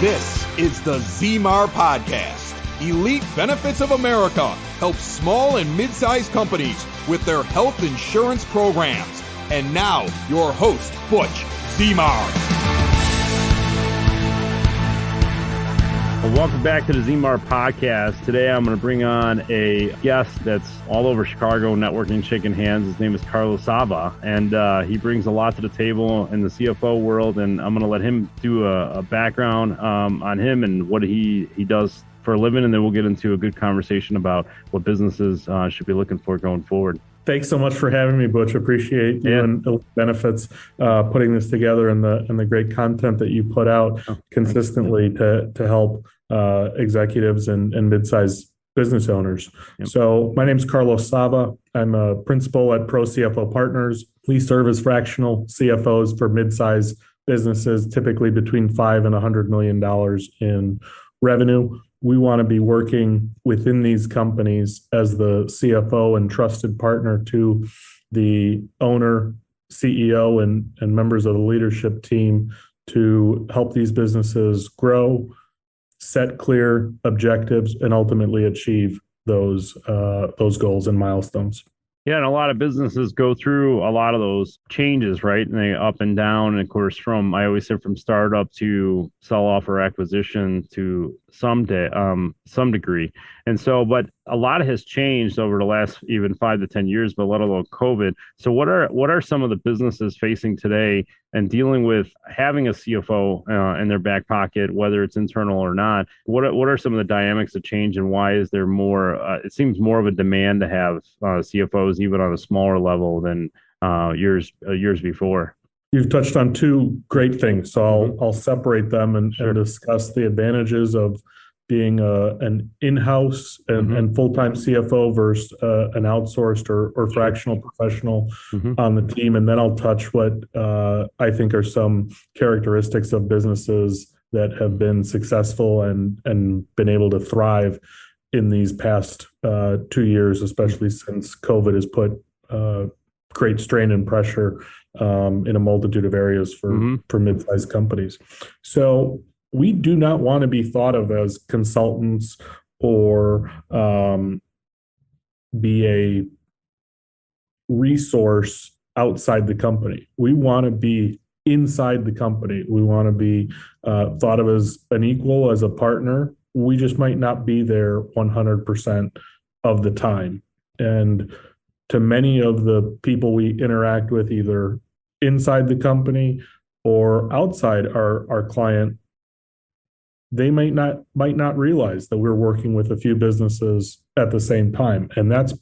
This is the ZMAR Podcast. Elite Benefits of America helps small and mid-sized companies with their health insurance programs. And now, your host, Butch ZMAR. Well, welcome back to the ZMAR Podcast. Today, I'm going to bring on a guest that's all over Chicago networking, shaking hands. His name is Carlos Savas, and he brings a lot to the table in the CFO world, and I'm going to let him do a background on him and what he does for a living, and then we'll get into a good conversation about what businesses should be looking for going forward. Thanks so much for having me, Butch. Appreciate you and Elite Benefits putting this together and the great content that you put out consistently to help executives and mid-sized business owners. Yep. So my name is Carlos Savas. I'm a principal at Pro CFO Partners. We serve as fractional CFOs for mid-sized businesses, typically between $5 and $100 million in revenue. We want to be working within these companies as the CFO and trusted partner to the owner, CEO, and members of the leadership team to help these businesses grow, set clear objectives, and ultimately achieve those goals and milestones. Yeah, and a lot of businesses go through a lot of those changes, right? And they up and down. And of course, I always say from startup to sell off or acquisition to some degree. And so, but a lot has changed over the last even 5 to 10 years, but let alone COVID. So what are some of the businesses facing today and dealing with having a CFO in their back pocket, whether it's internal or not? What are some of the dynamics that change, and why is there more? It seems more of a demand to have CFOs even on a smaller level than years before. You've touched on two great things, so I'll separate them and discuss the advantages of being an in-house and full-time CFO versus an outsourced or fractional professional on the team. And then I'll touch what I think are some characteristics of businesses that have been successful and been able to thrive in these past 2 years, especially since COVID has put great strain and pressure in a multitude of areas for mid-sized companies. So we do not want to be thought of as consultants or be a resource outside the company. We want to be inside the company. We want to be thought of as an equal, as a partner. We just might not be there 100% of the time. And to many of the people we interact with, either inside the company or outside our client, they might not realize that we're working with a few businesses at the same time. And that's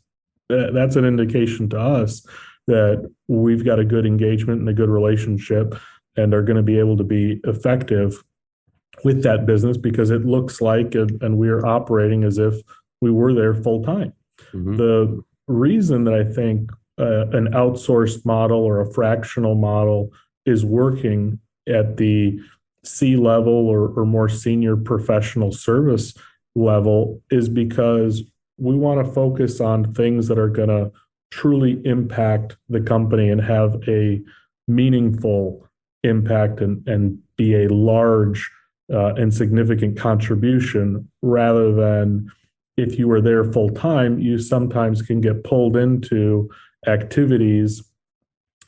an indication to us that we've got a good engagement and a good relationship and are going to be able to be effective with that business, because it looks like and we're operating as if we were there full time. The reason that I think an outsourced model or a fractional model is working at the C-level or more senior professional service level is because we want to focus on things that are going to truly impact the company and have a meaningful impact and be a large and significant contribution, rather than if you were there full time, you sometimes can get pulled into activities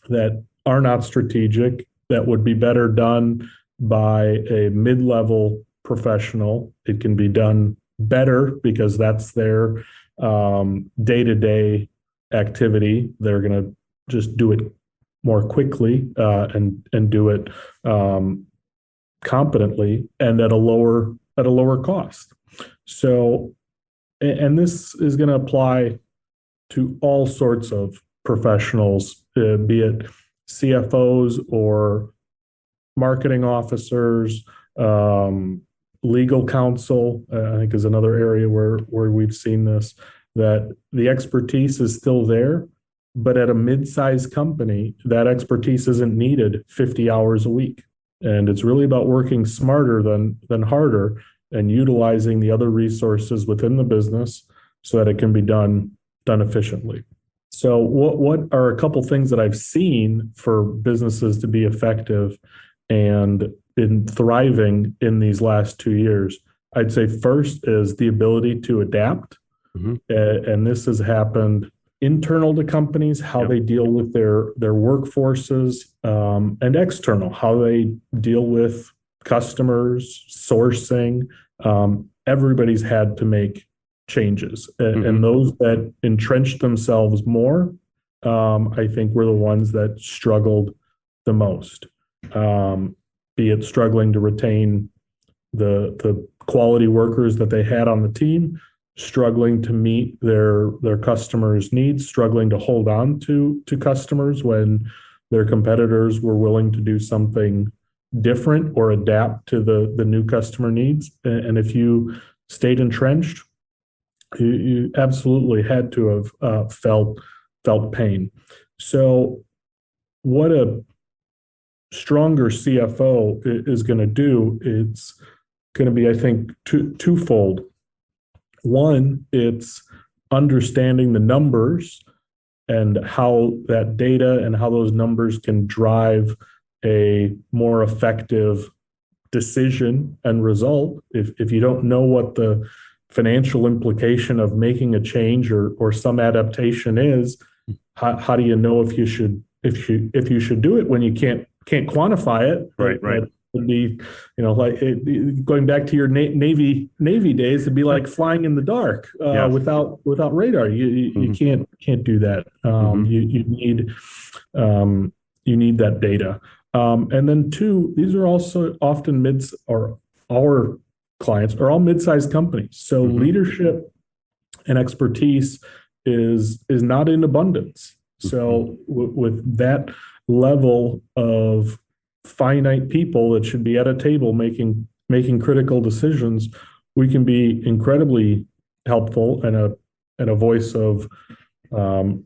that are not strategic, that would be better done by a mid-level professional. It can be done better because that's their day-to-day activity. They're going to just do it more quickly and do it competently and at a lower cost. So, and this is going to apply to all sorts of professionals, be it CFOs or marketing officers, legal counsel, I think is another area where we've seen this, that the expertise is still there, but at a mid-sized company, that expertise isn't needed 50 hours a week. And it's really about working smarter than harder and utilizing the other resources within the business so that it can be done efficiently. So what are a couple things that I've seen for businesses to be effective and been thriving in these last 2 years. I'd say first is the ability to adapt. And this has happened internal to companies, how they deal with their workforces, and external, how they deal with customers, sourcing. Everybody's had to make changes. And those that entrenched themselves more, I think were the ones that struggled the most. Be it struggling to retain the quality workers that they had on the team, struggling to meet their customers' needs, struggling to hold on to customers when their competitors were willing to do something different or adapt to the new customer needs. And if you stayed entrenched, you absolutely had to have felt pain. So what a stronger CFO is going to do, it's going to be, I think, twofold. One, it's understanding the numbers and how that data and how those numbers can drive a more effective decision and result. If you don't know what the financial implication of making a change or some adaptation is, how do you know if you should do it when you can't quantify it? Right. That would be, like going back to your Navy days, it'd be like flying in the dark without radar. You can't do that. You need that data. And then two, these are also often our clients are all mid-sized companies. So leadership and expertise is not in abundance. So with that level of finite people that should be at a table making critical decisions, we can be incredibly helpful and a voice of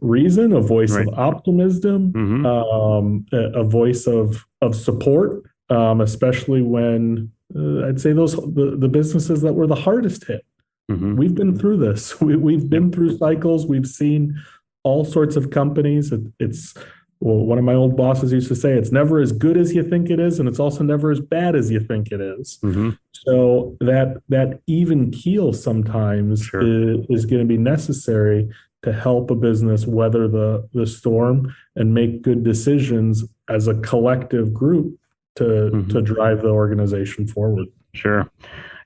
reason, a voice of optimism, a voice of support, especially when I'd say the businesses that were the hardest hit. We've been through this. We've been through cycles. We've seen all sorts of companies. One of my old bosses used to say, it's never as good as you think it is, and it's also never as bad as you think it is. So that even keel sometimes is going to be necessary to help a business weather the storm and make good decisions as a collective group to drive the organization forward. Sure.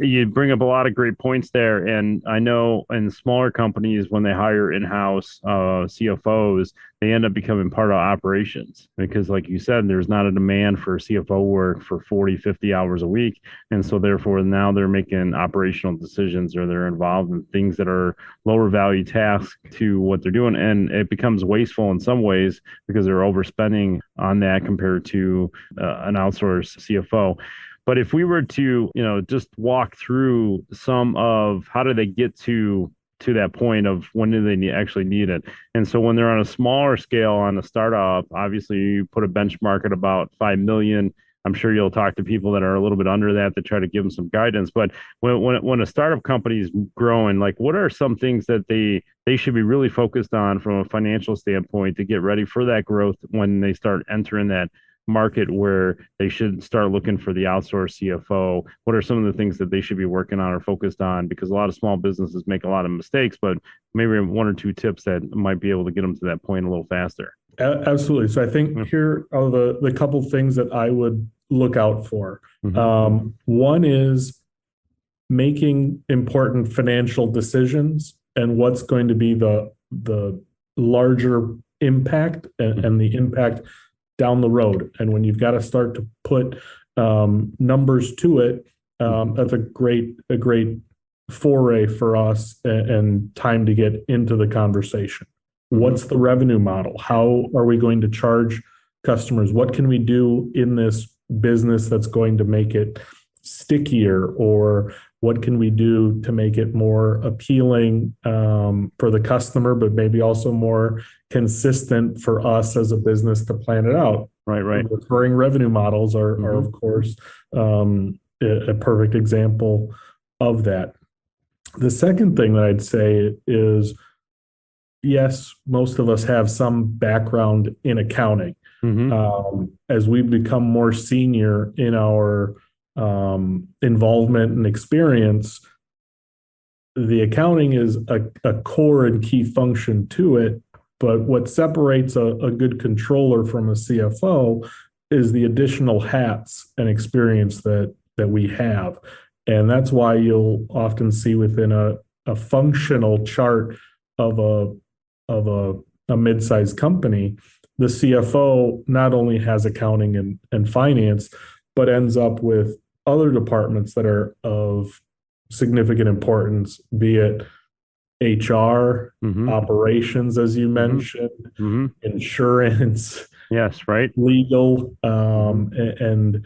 You bring up a lot of great points there. And I know in smaller companies, when they hire in-house CFOs, they end up becoming part of operations because, like you said, there's not a demand for CFO work for 40, 50 hours a week. And so therefore, now they're making operational decisions or they're involved in things that are lower value tasks to what they're doing. And it becomes wasteful in some ways because they're overspending on that compared to an outsourced CFO. But if we were to, just walk through some of how do they get to that point of when do they actually need it? And so when they're on a smaller scale on a startup, obviously you put a benchmark at about 5 million. I'm sure you'll talk to people that are a little bit under that to try to give them some guidance. But when a startup company is growing, like what are some things that they should be really focused on from a financial standpoint to get ready for that growth when they start entering that market where they should start looking for the outsourced CFO? What are some of the things that they should be working on or focused on? Because a lot of small businesses make a lot of mistakes, but maybe one or two tips that might be able to get them to that point a little faster. Absolutely. So I think here are the couple things that I would look out for. One is making important financial decisions and what's going to be the larger impact and the impact down the road. And when you've got to start to put numbers to it, that's a great foray for us and time to get into the conversation. What's the revenue model? How are we going to charge customers? What can we do in this business that's going to make it stickier? Or what can we do to make it more appealing for the customer, but maybe also more consistent for us as a business to plan it out? Right. And recurring revenue models are of course, a perfect example of that. The second thing that I'd say is, yes, most of us have some background in accounting. As we become more senior in our involvement and experience, the accounting is a core and key function to it. But what separates a good controller from a CFO is the additional hats and experience that we have. And that's why you'll often see within a functional chart of a mid-sized company, the CFO not only has accounting and finance, but ends up with other departments that are of significant importance, be it HR, operations, as you mentioned, insurance, yes, right, legal, and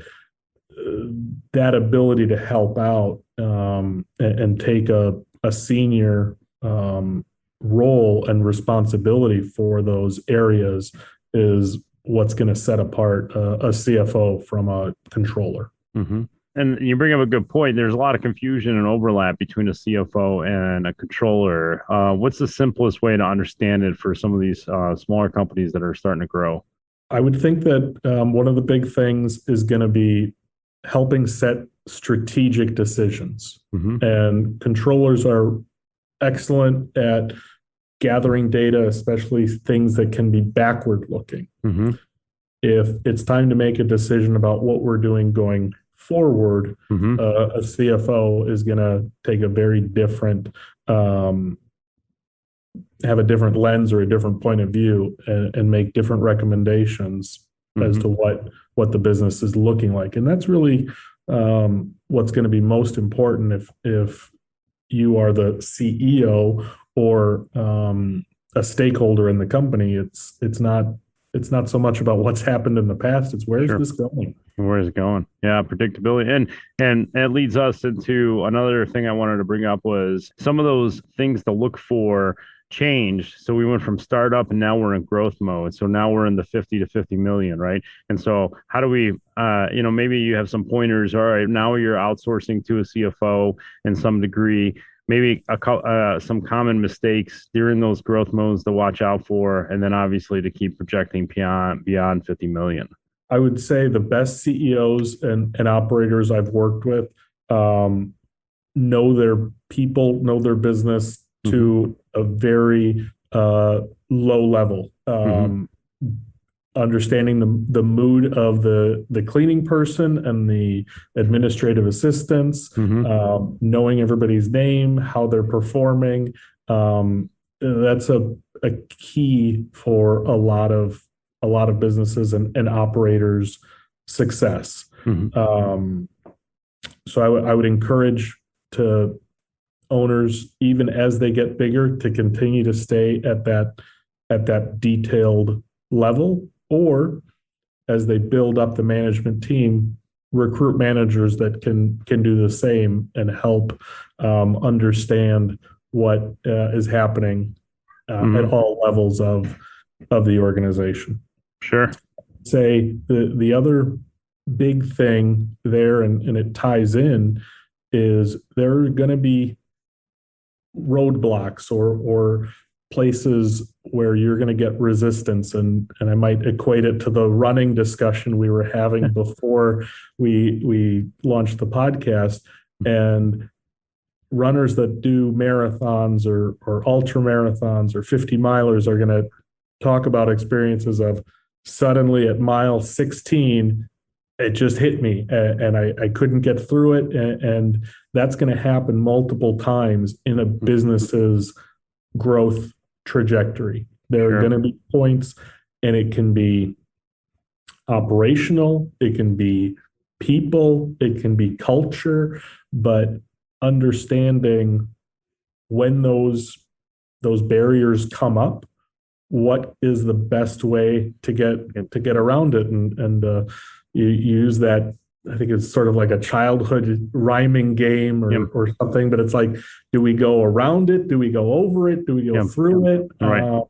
that ability to help out and take a senior role and responsibility for those areas is what's going to set apart a CFO from a controller. And you bring up a good point. There's a lot of confusion and overlap between a CFO and a controller. What's the simplest way to understand it for some of these smaller companies that are starting to grow? I would think that one of the big things is going to be helping set strategic decisions. And controllers are excellent at gathering data, especially things that can be backward looking. If it's time to make a decision about what we're doing going forward, a CFO is going to take a very different, have a different lens or a different point of view and make different recommendations as to what the business is looking like. And that's really what's going to be most important if you are the CEO or a stakeholder in the company. It's not so much about what's happened in the past. It's where's this going? Where is it going? Yeah, predictability. And it leads us into another thing I wanted to bring up was some of those things to look for change. So we went from startup and now we're in growth mode. So now we're in the 50 to 50 million, right? And so how do we, maybe you have some pointers. All right, now you're outsourcing to a CFO in some degree. Maybe some common mistakes during those growth modes to watch out for, and then obviously to keep projecting beyond 50 million. I would say the best CEOs and operators I've worked with know their people, know their business to a very low level. Understanding the mood of the cleaning person and the administrative assistants, knowing everybody's name, how they're performing. That's a key for a lot of businesses and operators' success. So I would encourage to owners, even as they get bigger, to continue to stay at that detailed level. Or as they build up the management team, recruit managers that can do the same and help understand what is happening at all levels of the organization. Sure. Say the other big thing there, and it ties in, is there are going to be roadblocks or places where you're going to get resistance, and I might equate it to the running discussion we were having before we launched the podcast. And runners that do marathons or ultra marathons or 50 milers are going to talk about experiences of suddenly at mile 16 it just hit me and I couldn't get through it, and that's going to happen multiple times in a business's growth trajectory. There are going to be points, and it can be operational, it can be people, it can be culture, but understanding when those barriers come up, what is the best way to get around it, and you use that. I think it's sort of like a childhood rhyming game or something, but it's like, do we go around it? Do we go over it? Do we go through it? Right.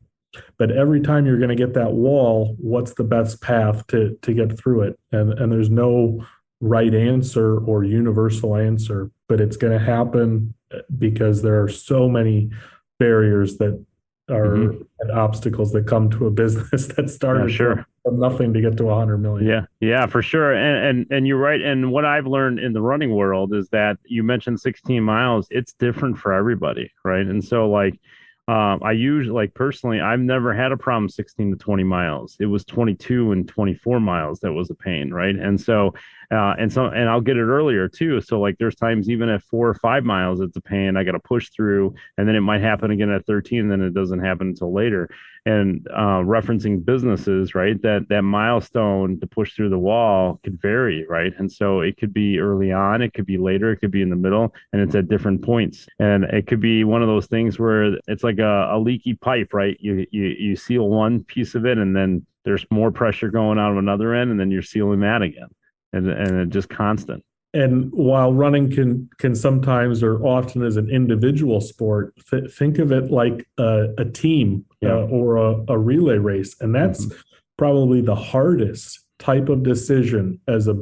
But every time you're going to get that wall, what's the best path to get through it? And there's no right answer or universal answer, but it's going to happen because there are so many barriers that are and obstacles that come to a business that started from nothing to get to 100 million. Yeah, for sure. And you're right. And what I've learned in the running world is that you mentioned 16 miles. It's different for everybody, right? And so like I usually like personally, I've never had a problem 16 to 20 miles. It was 22 and 24 miles that was a pain, right? And I'll get it earlier too. So like there's times even at 4 or 5 miles it's a pain. I got to push through, and then it might happen again at 13, and then it doesn't happen until later. And referencing businesses, right? That milestone to push through the wall could vary, right? And so it could be early on, it could be later, it could be in the middle, and it's at different points. And it could be one of those things where it's like a leaky pipe, right? You seal one piece of it, and then there's more pressure going out of another end, and then you're sealing that again, and it's just constant. And while running can sometimes or often is an individual sport, think of it like a team or a relay race, and that's probably the hardest type of decision as a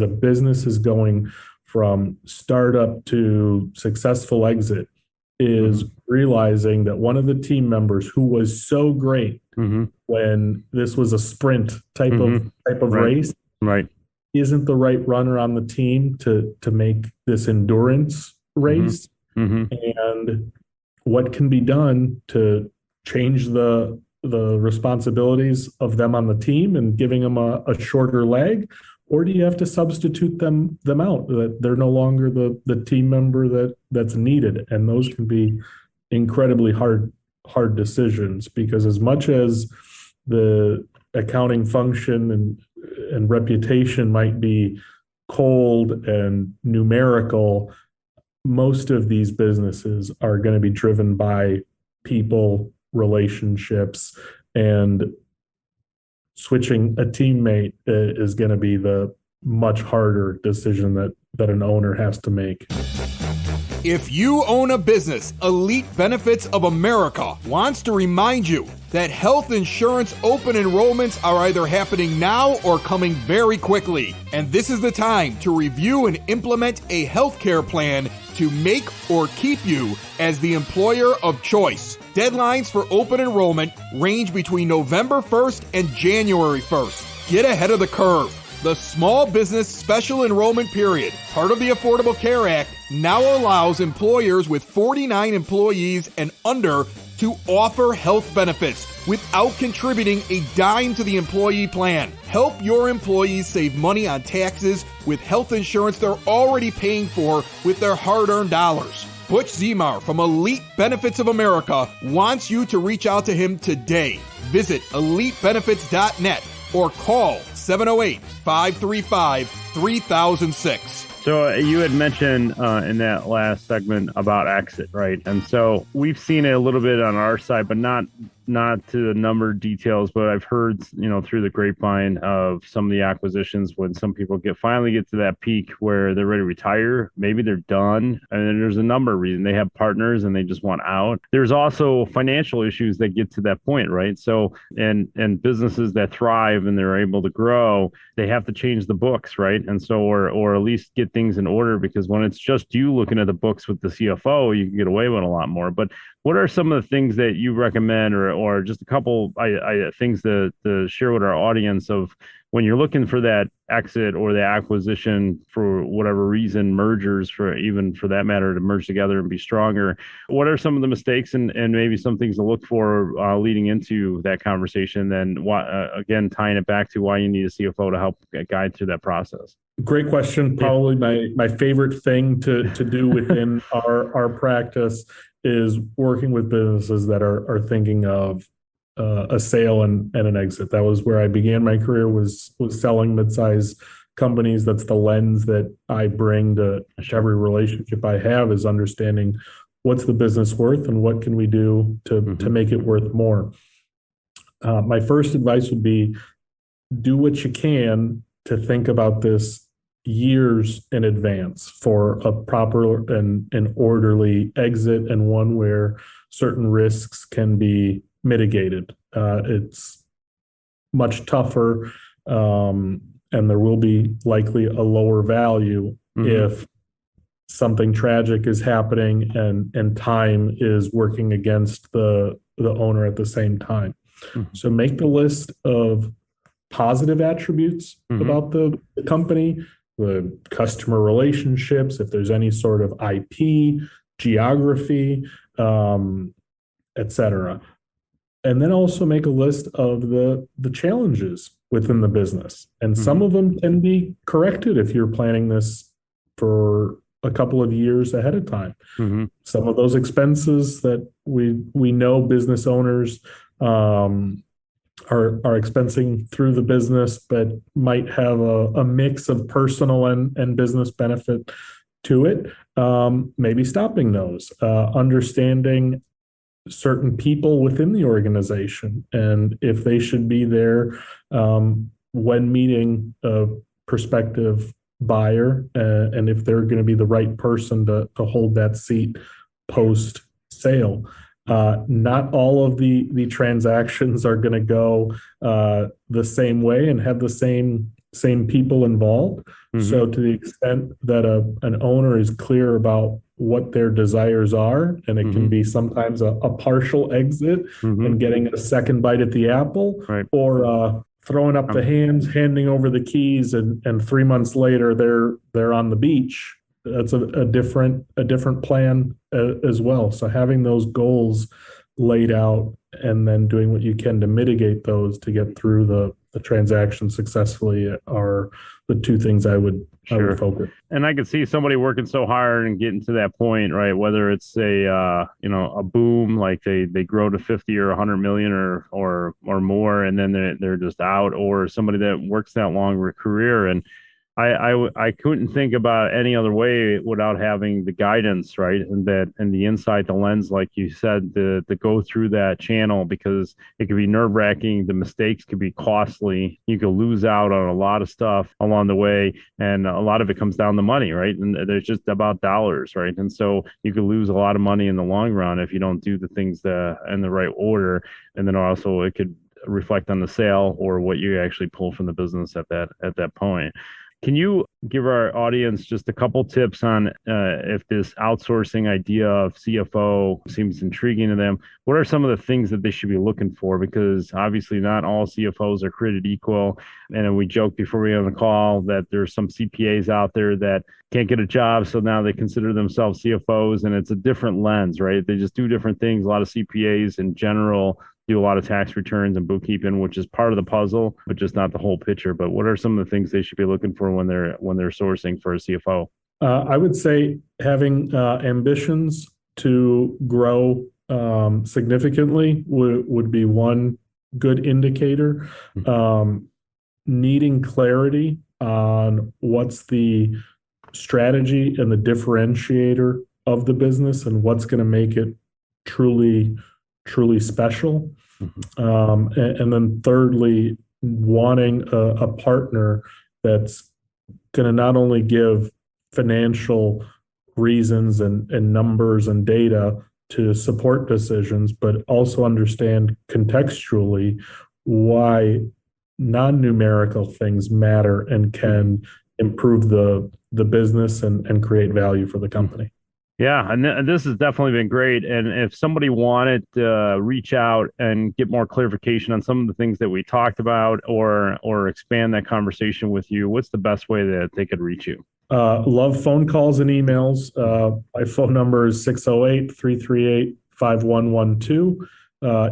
business is going from startup to successful exit, is realizing that one of the team members who was so great when this was a sprint type of race, right, isn't the right runner on the team to make this endurance race. And what can be done to change the responsibilities of them on the team and giving them a shorter leg? Or do you have to substitute them out, that they're no longer the team member that's needed? And those can be incredibly hard decisions, because as much as the accounting function and reputation might be cold and numerical, most of these businesses are going to be driven by people, relationships, and switching a teammate is going to be the much harder decision that an owner has to make. If you own a business, Elite Benefits of America wants to remind you that health insurance open enrollments are either happening now or coming very quickly. And this is the time to review and implement a healthcare plan to make or keep you as the employer of choice. Deadlines for open enrollment range between November 1st and January 1st. Get ahead of the curve. The Small Business Special Enrollment Period, part of the Affordable Care Act, now allows employers with 49 employees and under to offer health benefits without contributing a dime to the employee plan. Help your employees save money on taxes with health insurance they're already paying for with their hard-earned dollars. Butch Zemar from Elite Benefits of America wants you to reach out to him today. Visit elitebenefits.net or call 708-535-3006. So you had mentioned in that last segment about exit, right? And so we've seen it a little bit on our side, but not to the number details, but I've heard, through the grapevine of some of the acquisitions when some people finally get to that peak where they're ready to retire. Maybe they're done. And then there's a number of reasons. They have partners and they just want out. There's also financial issues that get to that point, right? So, and businesses that thrive and they're able to grow, they have to change the books, right? And so, or at least get things in order, because when it's just you looking at the books with the CFO, you can get away with a lot more. But what are some of the things that you recommend, or just a couple things to share with our audience of when you're looking for that exit or the acquisition for whatever reason, mergers for that matter to merge together and be stronger? What are some of the mistakes and maybe some things to look for leading into that conversation? Then again, tying it back to why you need a CFO to help guide through that process. Great question. Probably my favorite thing to do within our practice is working with businesses that are thinking of a sale and an exit. That was where I began my career, was selling mid-size companies. That's the lens that I bring to every relationship I have, is understanding what's the business worth and what can we do to make it worth more. My first advice would be do what you can to think about this years in advance for a proper and orderly exit, and one where certain risks can be mitigated. It's much tougher, and there will be likely a lower value if something tragic is happening and time is working against the owner at the same time. So make the list of positive attributes about the company, the customer relationships, if there's any sort of IP, geography, et cetera. And then also make a list of the challenges within the business. And some of them can be corrected if you're planning this for a couple of years ahead of time. Some of those expenses that we know business owners are expensing through the business, but might have a mix of personal and business benefit to it. Maybe stopping those, understanding certain people within the organization and if they should be there when meeting a prospective buyer, and if they're going to be the right person to hold that seat post sale. Not all of the transactions are going to go the same way and have the same people involved. So to the extent that an owner is clear about what their desires are, and it can be sometimes a partial exit and getting a second bite at the apple, or throwing up the hands, handing over the keys, and 3 months later they're on the beach. That's a different plan as well. So having those goals laid out and then doing what you can to mitigate those to get through the transaction successfully are the two things I would focus. And I could see somebody working so hard and getting to that point, right? Whether it's a boom, like they grow to 50 or 100 million or more, and then they're just out, or somebody that works that long of a career. And I couldn't think about any other way without having the guidance, right? And the insight, the lens, like you said, to go through that channel, because it could be nerve-wracking. The mistakes could be costly. You could lose out on a lot of stuff along the way. And a lot of it comes down to money, right? And there's just about dollars, right? And so you could lose a lot of money in the long run if you don't do the things in the right order. And then also it could reflect on the sale or what you actually pull from the business at that point. Can you give our audience just a couple tips on if this outsourcing idea of CFO seems intriguing to them? What are some of the things that they should be looking for? Because obviously not all CFOs are created equal. And we joked before we went on the call that there's some CPAs out there that can't get a job, so now they consider themselves CFOs, and it's a different lens, right? They just do different things. A lot of CPAs in general do a lot of tax returns and bookkeeping, which is part of the puzzle, but just not the whole picture. But what are some of the things they should be looking for when they're sourcing for a CFO? I would say having ambitions to grow significantly would be one good indicator. Needing clarity on what's the strategy and the differentiator of the business and what's going to make it truly special. And then thirdly, wanting a partner that's going to not only give financial reasons and numbers and data to support decisions, but also understand contextually why non-numerical things matter and can improve the business and create value for the company. Yeah, and this has definitely been great. And if somebody wanted to reach out and get more clarification on some of the things that we talked about, or expand that conversation with you, what's the best way that they could reach you? Love phone calls and emails. My phone number is 608-338-5112.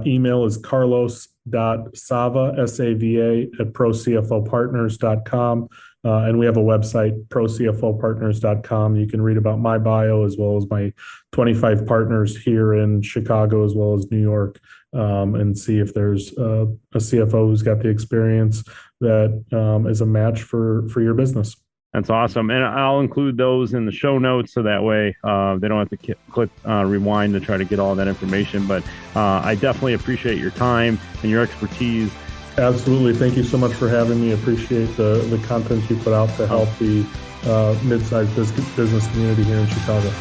Email is carlos.sava, S-A-V-A, @procfopartners.com. And we have a website, procfopartners.com. You can read about my bio as well as my 25 partners here in Chicago as well as New York, and see if there's a CFO who's got the experience that is a match for your business. That's awesome. And I'll include those in the show notes so that way they don't have to click rewind to try to get all that information. But I definitely appreciate your time and your expertise. Absolutely. Thank you so much for having me. Appreciate the content you put out to help the mid-sized business community here in Chicago.